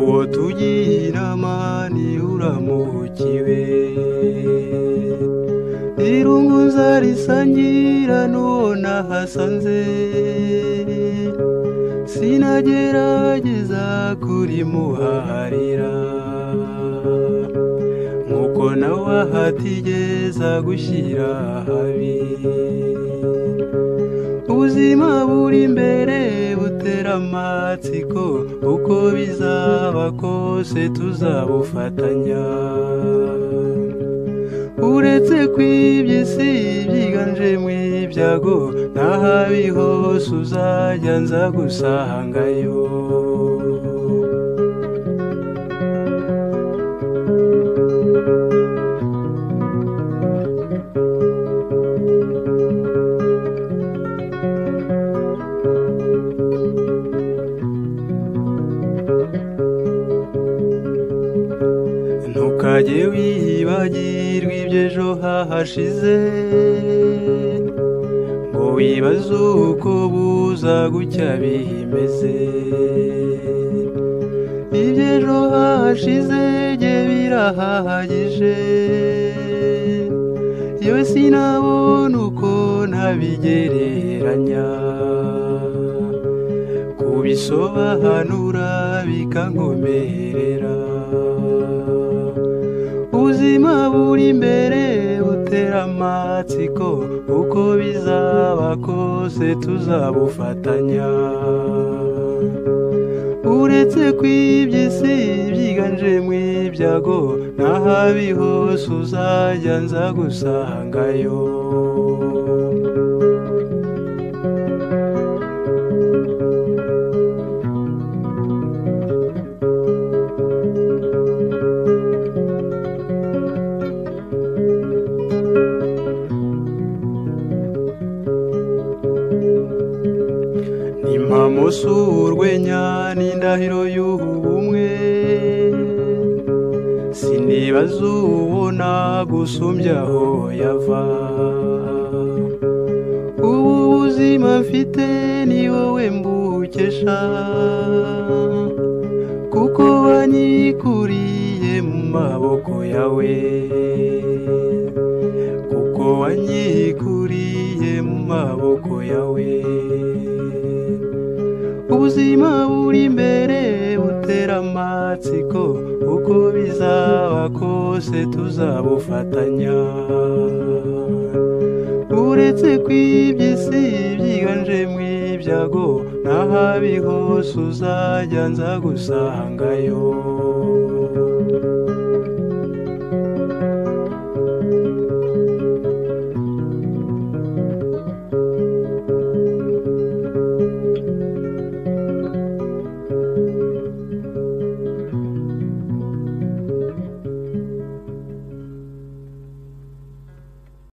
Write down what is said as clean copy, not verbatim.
uwo tugira inama ni uramukiwe. Irungu nzarisangira n'uwo nahasanze, Sinagerageza kurimuharira, nk'uko nawe ahatigeza gushyira habi. Ubuzima buri imbere butera amatsiko, uko bizaba kose tuzabufatanya. Uretse kw'iby'isi byiganje mu ibyago, nahabi hose uzajya nza gusangayo. Ntukajye wibagirwa iby'ejo hahashize, ngo wibaze uko buza gucya bimeze. Iby'ejo hahashize jye birahagije, yewe sinabona uko ntabigereranya. Kubisobanura bikankomerera. Ubuzima buri imbere butera amatsiko, uko bizaba kose tuzabufatanya. Uretse kw'iby'isi byiganje mu ibyago, nahabi hose uzajya nza gusangayo. Musurwenya n'indahiro y'ubumwe, sinibaza ubona gusumbya aho yava. Ubu buzima mfite ni wowe mbukesha, kuko wanyikuriye mu maboko yawe, kuko wanyikuriye mu maboko yawe. Ubuzima buri imbere butera amatsiko, uko bizaba kose tuzabufatanya. Uretse kw'iby'isi byiganje mu ibyago, nahabi hose uzajya nza gusangayo.